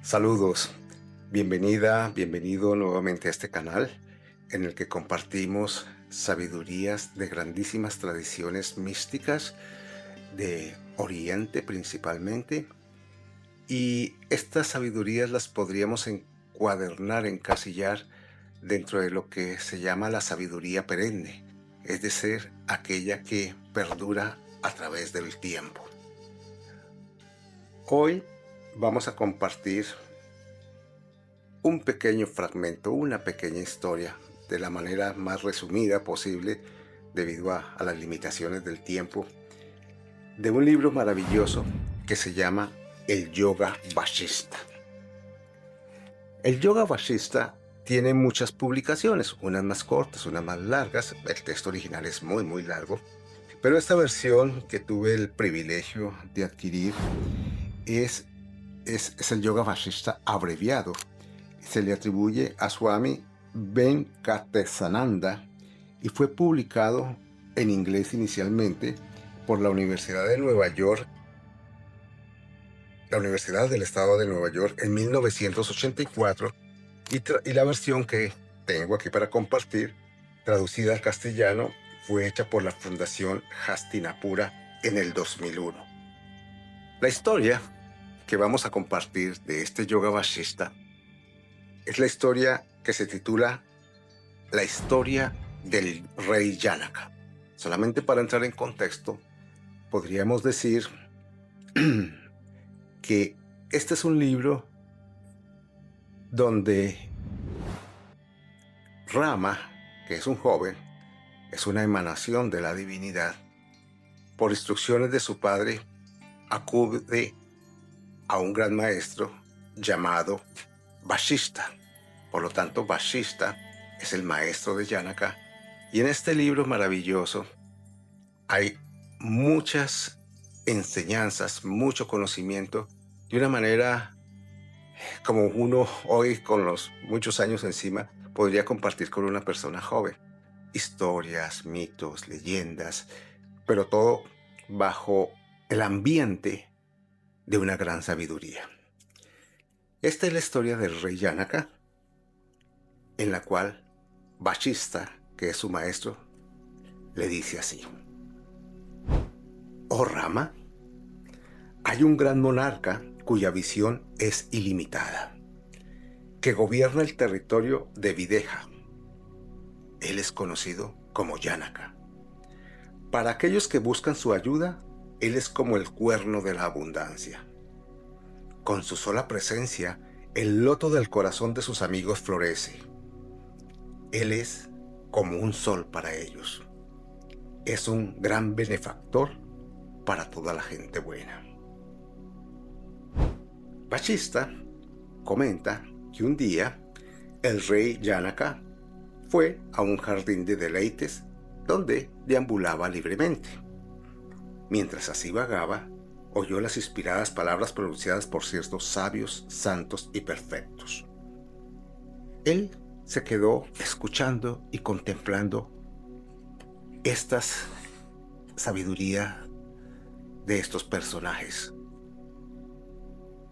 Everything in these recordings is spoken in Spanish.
Saludos, bienvenida, bienvenido nuevamente a este canal en el que compartimos sabidurías de grandísimas tradiciones místicas de Oriente principalmente, y estas sabidurías las podríamos encuadernar, encasillar dentro de lo que se llama la sabiduría perenne, es decir, aquella que perdura a través del tiempo. Hoy vamos a compartir un pequeño fragmento, una pequeña historia, de la manera más resumida posible debido a las limitaciones del tiempo, de un libro maravilloso que se llama El Yoga Vashista. El Yoga Vashista tiene muchas publicaciones, unas más cortas, unas más largas. El texto original es muy largo, pero esta versión que tuve el privilegio de adquirir es el Yoga Vashista abreviado. Se le atribuye a Swami Venkatesananda y fue publicado en inglés inicialmente por la Universidad de Nueva York, la Universidad del Estado de Nueva York, en 1984, y la versión que tengo aquí para compartir, traducida al castellano, fue hecha por la Fundación Hastinapura en el 2001. La historia que vamos a compartir de este Yoga Vashista es la historia que se titula La historia del rey Janaka. Solamente para entrar en contexto, podríamos decir que este es un libro donde Rama, que es un joven, es una emanación de la divinidad. Por instrucciones de su padre, acude a un gran maestro llamado Vashista. Por lo tanto, Vashista es el maestro de Janaka. Y en este libro maravilloso hay muchas enseñanzas, mucho conocimiento, de una manera como uno hoy, con los muchos años encima, podría compartir con una persona joven. Historias, mitos, leyendas, pero todo bajo el ambiente de una gran sabiduría. Esta es la historia del rey Janaka, en la cual Vashista, que es su maestro, le dice así: Oh Rama, hay un gran monarca cuya visión es ilimitada, que gobierna el territorio de Videha. Él es conocido como Janaka. Para aquellos que buscan su ayuda, él es como el cuerno de la abundancia. Con su sola presencia, el loto del corazón de sus amigos florece. Él es como un sol para ellos. Es un gran benefactor para toda la gente buena. Vashista comenta que un día el rey Janaka fue a un jardín de deleites donde deambulaba libremente. Mientras así vagaba, oyó las inspiradas palabras pronunciadas por ciertos sabios, santos y perfectos. Él se quedó escuchando y contemplando estas sabiduría de estos personajes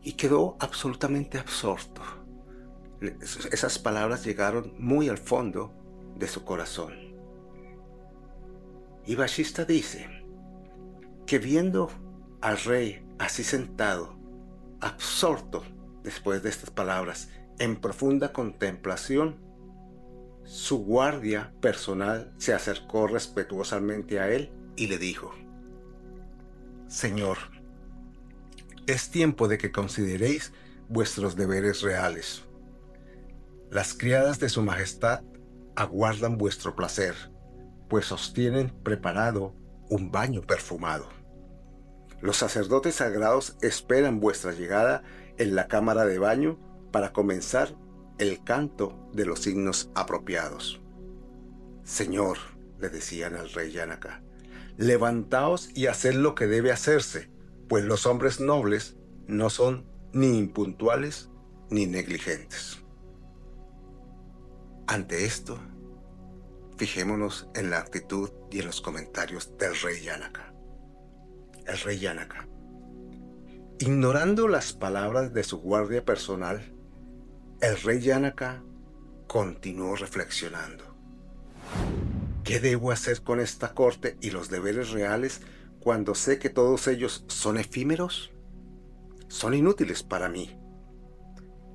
y quedó absolutamente absorto. Esas palabras llegaron muy al fondo de su corazón. Y Vashista dice que viendo al rey así sentado, absorto después de estas palabras, en profunda contemplación, su guardia personal se acercó respetuosamente a él y le dijo: Señor, es tiempo de que consideréis vuestros deberes reales. Las criadas de su majestad aguardan vuestro placer, pues os tienen preparado un baño perfumado. Los sacerdotes sagrados esperan vuestra llegada en la cámara de baño para comenzar el canto de los himnos apropiados. Señor, le decían al rey Janaka, levantaos y haced lo que debe hacerse, pues los hombres nobles no son ni impuntuales ni negligentes. Ante esto, fijémonos en la actitud y en los comentarios del rey Janaka. El rey Janaka Ignorando las palabras de su guardia personal, el rey Yanaka continuó reflexionando. ¿Qué debo hacer con esta corte y los deberes reales cuando sé que todos ellos son efímeros? Son inútiles para mí.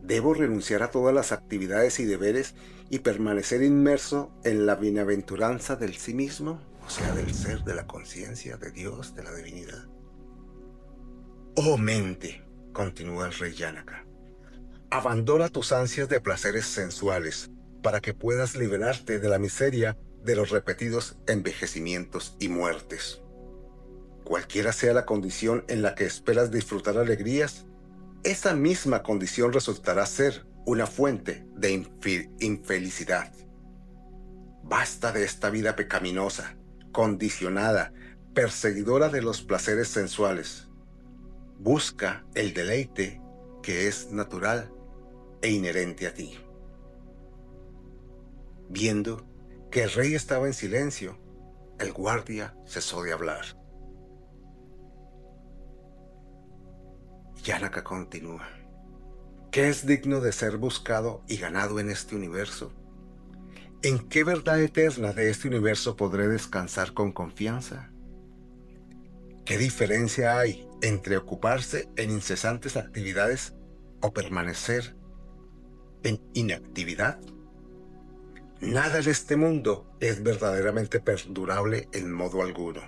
¿Debo renunciar a todas las actividades y deberes y permanecer inmerso en la bienaventuranza del sí mismo? O sea, del ser, de la conciencia, de Dios, de la divinidad. Oh mente, continúa el rey Yanaka, abandona tus ansias de placeres sensuales para que puedas liberarte de la miseria de los repetidos envejecimientos y muertes. Cualquiera sea la condición en la que esperas disfrutar alegrías, esa misma condición resultará ser una fuente de infelicidad. Basta de esta vida pecaminosa, condicionada, perseguidora de los placeres sensuales. Busca el deleite que es natural e inherente a ti. Viendo que el rey estaba en silencio, el guardia cesó de hablar. Yanaka continúa. ¿Qué es digno de ser buscado y ganado en este universo? ¿En qué verdad eterna de este universo podré descansar con confianza? ¿Qué diferencia hay entre ocuparse en incesantes actividades o permanecer en inactividad? Nada de este mundo es verdaderamente perdurable en modo alguno.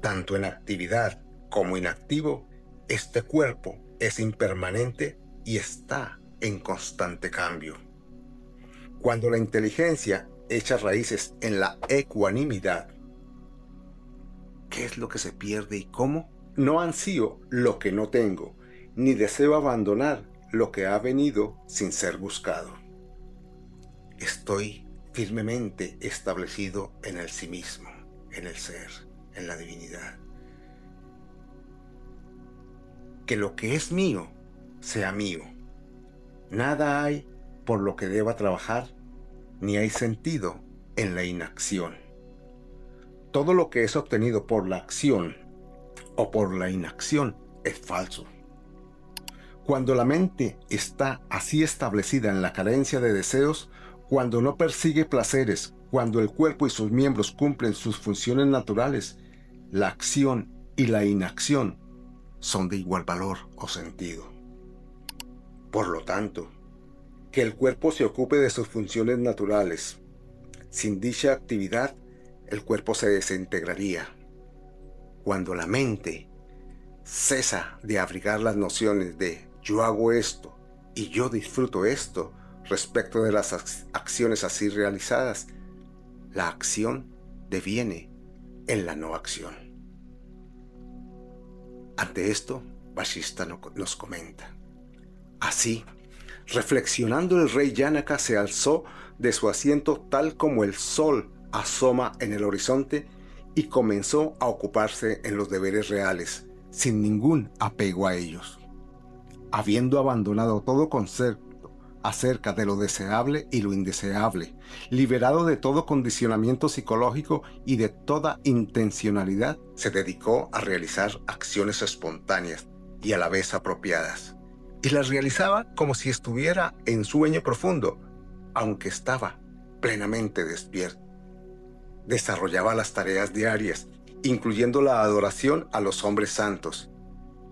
Tanto en actividad como inactivo, este cuerpo es impermanente y está en constante cambio. Cuando la inteligencia echa raíces en la ecuanimidad, ¿qué es lo que se pierde y cómo? No ansío lo que no tengo, ni deseo abandonar lo que ha venido sin ser buscado. Estoy firmemente establecido en el sí mismo, en el ser, en la divinidad. Que lo que es mío sea mío. Nada hay por lo que deba trabajar, ni hay sentido en la inacción. Todo lo que es obtenido por la acción o por la inacción es falso. Cuando la mente está así establecida en la carencia de deseos, cuando no persigue placeres, cuando el cuerpo y sus miembros cumplen sus funciones naturales, la acción y la inacción son de igual valor o sentido. Por lo tanto, que el cuerpo se ocupe de sus funciones naturales. Sin dicha actividad, el cuerpo se desintegraría. Cuando la mente cesa de abrigar las nociones de yo hago esto y yo disfruto esto respecto de las acciones así realizadas, la acción deviene en la no acción. Ante esto, Vasista nos comenta. Así, reflexionando, el rey Yanaka se alzó de su asiento tal como el sol asoma en el horizonte y comenzó a ocuparse en los deberes reales, sin ningún apego a ellos. Habiendo abandonado todo concepto acerca de lo deseable y lo indeseable, liberado de todo condicionamiento psicológico y de toda intencionalidad, se dedicó a realizar acciones espontáneas y a la vez apropiadas. Y las realizaba como si estuviera en sueño profundo, aunque estaba plenamente despierto. Desarrollaba las tareas diarias, incluyendo la adoración a los hombres santos,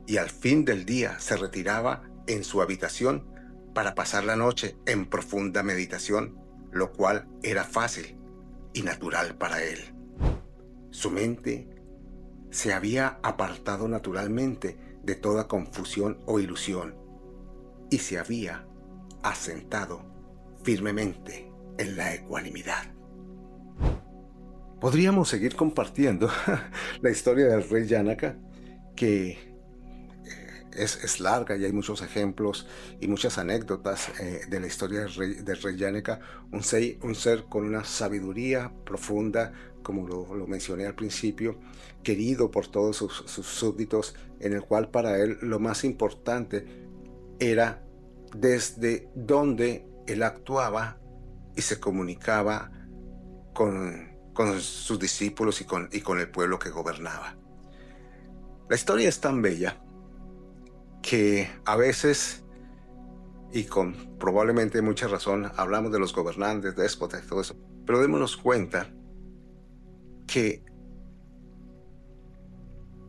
y al fin del día se retiraba en su habitación para pasar la noche en profunda meditación, lo cual era fácil y natural para él. Su mente se había apartado naturalmente de toda confusión o ilusión y se había asentado firmemente en la ecuanimidad. Podríamos seguir compartiendo la historia del rey Yanaka, que es larga y hay muchos ejemplos y muchas anécdotas de la historia del rey Yanaka, un ser con una sabiduría profunda, como lo mencioné al principio, querido por todos sus súbditos, en el cual para él lo más importante era desde donde él actuaba y se comunicaba con sus discípulos y con el pueblo que gobernaba. La historia es tan bella que a veces, y con probablemente mucha razón, hablamos de los gobernantes, déspotas y todo eso, pero démonos cuenta que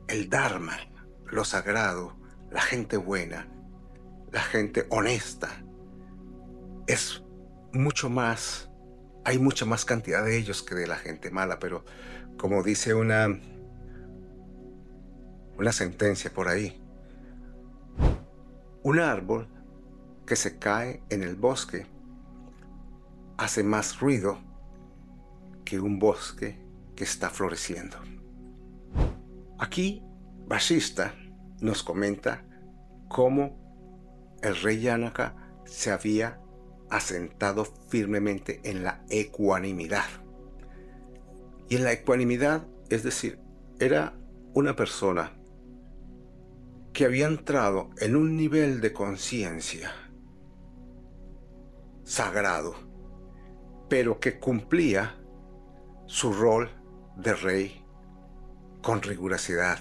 el Dharma, lo sagrado, la gente buena, la gente honesta, es mucho más, hay mucha más cantidad de ellos que de la gente mala, pero como dice una sentencia por ahí, un árbol que se cae en el bosque hace más ruido que un bosque que está floreciendo. Aquí, Vasista nos comenta cómo el rey Janaka se había asentado firmemente en la ecuanimidad. Y en la ecuanimidad, es decir, era una persona que había entrado en un nivel de conciencia sagrado, pero que cumplía su rol de rey con rigurosidad,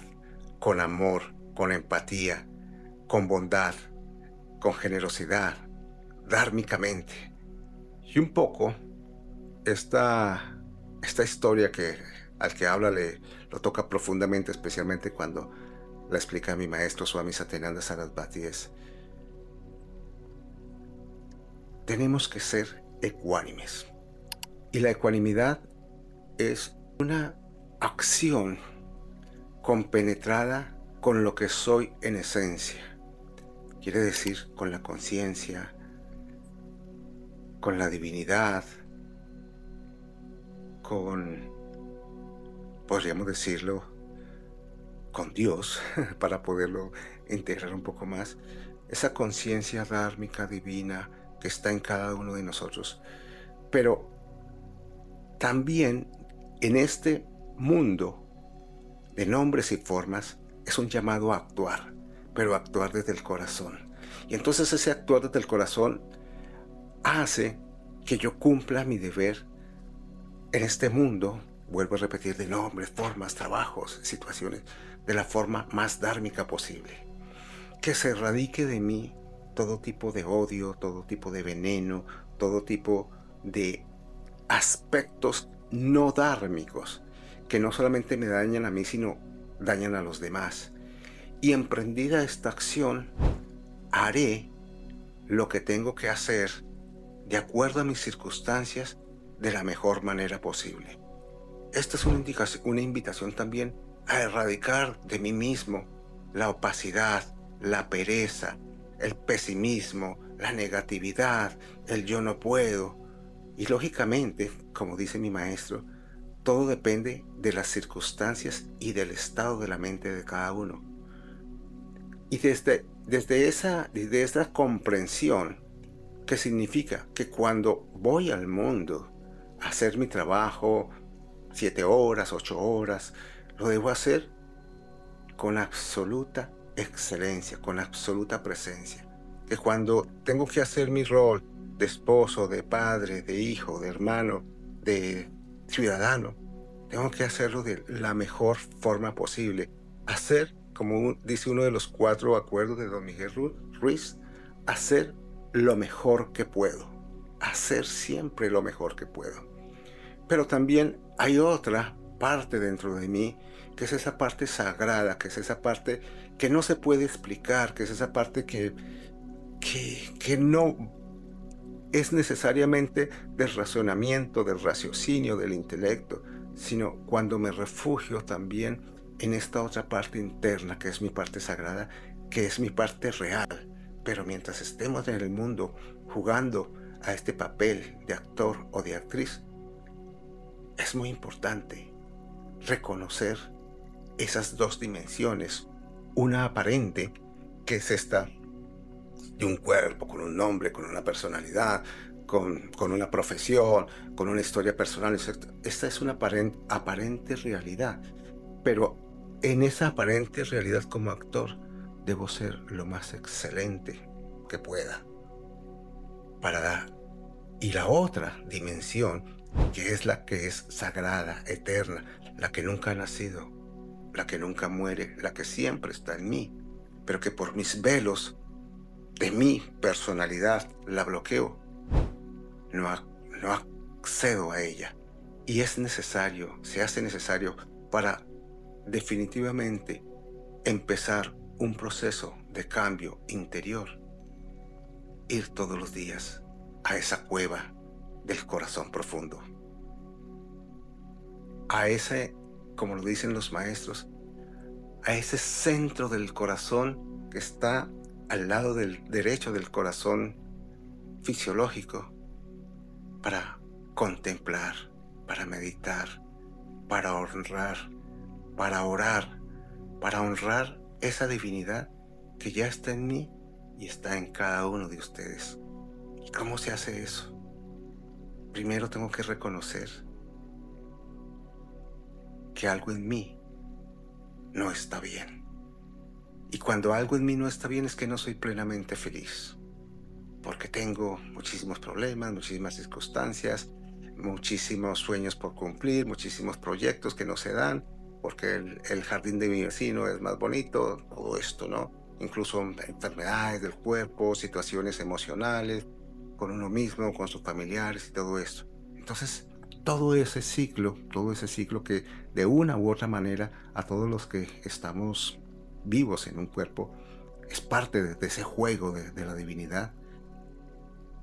con amor, con empatía, con bondad, con generosidad, dármicamente. Y un poco esta historia al que habla lo toca profundamente, especialmente cuando la explica mi maestro Swami Satyananda Sarasvati. Tenemos que ser ecuánimes. Y la ecuanimidad es una acción compenetrada con lo que soy en esencia. Quiere decir, con la conciencia, con la divinidad, podríamos decirlo, con Dios, para poderlo integrar un poco más, esa conciencia dármica divina que está en cada uno de nosotros. Pero también en este mundo de nombres y formas es un llamado a actuar, pero actuar desde el corazón. Y entonces ese actuar desde el corazón hace que yo cumpla mi deber en este mundo, vuelvo a repetir, de nombres, formas, trabajos, situaciones, de la forma más dármica posible. Que se erradique de mí todo tipo de odio, todo tipo de veneno, todo tipo de aspectos no dármicos que no solamente me dañan a mí, sino dañan a los demás. Y emprendida esta acción, haré lo que tengo que hacer de acuerdo a mis circunstancias de la mejor manera posible. Esta es una invitación también a erradicar de mí mismo la opacidad, la pereza, el pesimismo, la negatividad, el yo no puedo. Y lógicamente, como dice mi maestro, todo depende de las circunstancias y del estado de la mente de cada uno. Y desde esa comprensión, que significa que cuando voy al mundo a hacer mi trabajo, 7 horas, 8 horas, lo debo hacer con absoluta excelencia, con absoluta presencia. Que cuando tengo que hacer mi rol de esposo, de padre, de hijo, de hermano, de ciudadano, tengo que hacerlo de la mejor forma posible. Hacer, como dice uno de los 4 acuerdos de Don Miguel Ruiz, hacer lo mejor que puedo. Hacer siempre lo mejor que puedo. Pero también hay otra parte dentro de mí, que es esa parte sagrada, que es esa parte que no se puede explicar, que es esa parte que no es necesariamente del razonamiento, del raciocinio, del intelecto, sino cuando me refugio también en esta otra parte interna, que es mi parte sagrada, que es mi parte real. Pero mientras estemos en el mundo jugando a este papel de actor o de actriz, es muy importante reconocer esas dos dimensiones, una aparente, que es esta de un cuerpo, con un nombre, con una personalidad, con una profesión, con una historia personal, etc. Esta es una aparente realidad, pero en esa aparente realidad como actor debo ser lo más excelente que pueda para dar. Y la otra dimensión, que es la que es sagrada, eterna, la que nunca ha nacido, la que nunca muere, la que siempre está en mí, pero que por mis velos de mi personalidad la bloqueo, no, no accedo a ella. Y es necesario, se hace necesario para definitivamente empezar un proceso de cambio interior, ir todos los días a esa cueva del corazón profundo, a ese, como lo dicen los maestros, a ese centro del corazón que está al lado del derecho del corazón fisiológico, para contemplar, para meditar, para honrar, para orar, para honrar esa divinidad que ya está en mí y está en cada uno de ustedes. ¿Y cómo se hace eso? Primero tengo que reconocer que algo en mí no está bien. Y cuando algo en mí no está bien es que no soy plenamente feliz, porque tengo muchísimos problemas, muchísimas circunstancias, muchísimos sueños por cumplir, muchísimos proyectos que no se dan, porque el jardín de mi vecino es más bonito, todo esto, ¿no? Incluso enfermedades del cuerpo, situaciones emocionales, con uno mismo, con sus familiares y todo esto. Entonces, todo ese ciclo que de una u otra manera a todos los que estamos vivos en un cuerpo, es parte de ese juego de la divinidad.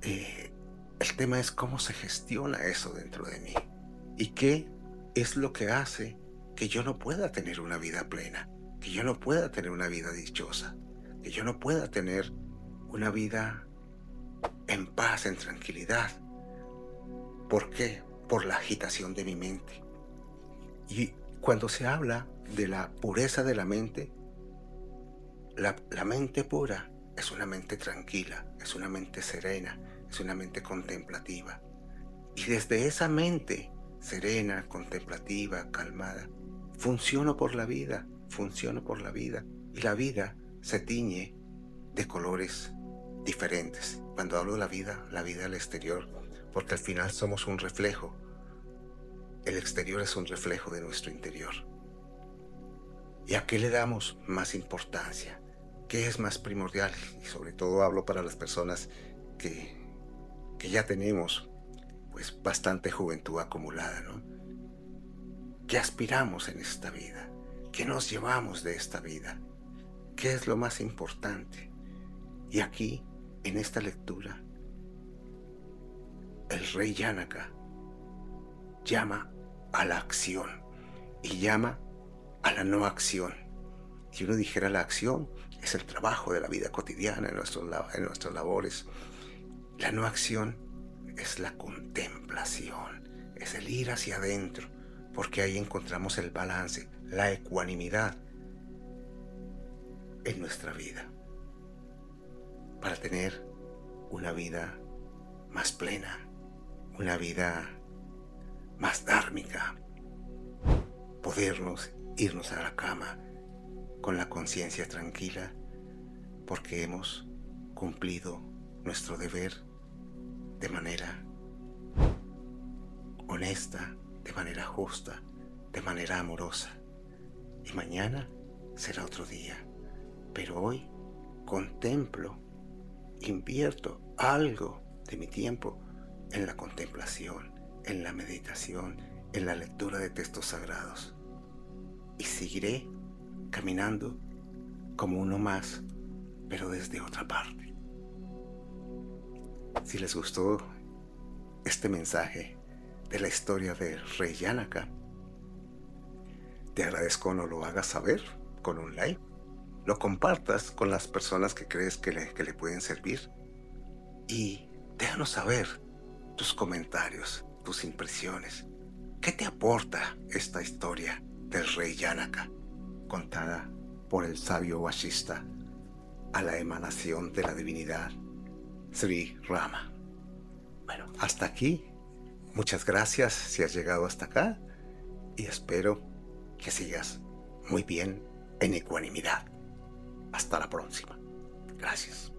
El tema es cómo se gestiona eso dentro de mí y qué es lo que hace que yo no pueda tener una vida plena, que yo no pueda tener una vida dichosa, que yo no pueda tener una vida en paz, en tranquilidad. ¿Por qué? Por la agitación de mi mente. Y cuando se habla de la pureza de la mente pura es una mente tranquila, es una mente serena, es una mente contemplativa. Y desde esa mente serena, contemplativa, calmada, funciono por la vida. Y la vida se tiñe de colores diferentes. Cuando hablo de la vida al exterior, porque al final somos un reflejo. El exterior es un reflejo de nuestro interior. ¿Y a qué le damos más importancia? ¿Qué es más primordial? Y sobre todo hablo para las personas que ya tenemos pues bastante juventud acumulada, ¿no? ¿Qué aspiramos en esta vida? ¿Qué nos llevamos de esta vida? ¿Qué es lo más importante? Y aquí, en esta lectura, el rey Janaka llama a la acción y llama a la no acción. Si uno dijera la acción, es el trabajo de la vida cotidiana, en nuestras labores. La no acción es la contemplación, es el ir hacia adentro, porque ahí encontramos el balance, la ecuanimidad en nuestra vida, para tener una vida más plena, una vida más dármica, podernos irnos a la cama con la conciencia tranquila, porque hemos cumplido nuestro deber de manera honesta, de manera justa, de manera amorosa. Y mañana será otro día, pero hoy contemplo, invierto algo de mi tiempo en la contemplación, en la meditación, en la lectura de textos sagrados. Y seguiré caminando como uno más, pero desde otra parte. Si les gustó este mensaje de la historia del rey Janaka, te agradezco no lo hagas saber con un like, lo compartas con las personas que crees que le pueden servir y déjanos saber tus comentarios, tus impresiones. ¿Qué te aporta esta historia del rey Janaka, contada por el sabio Vashista a la emanación de la divinidad Sri Rama? Bueno, hasta aquí. Muchas gracias si has llegado hasta acá y espero que sigas muy bien en ecuanimidad. Hasta la próxima. Gracias.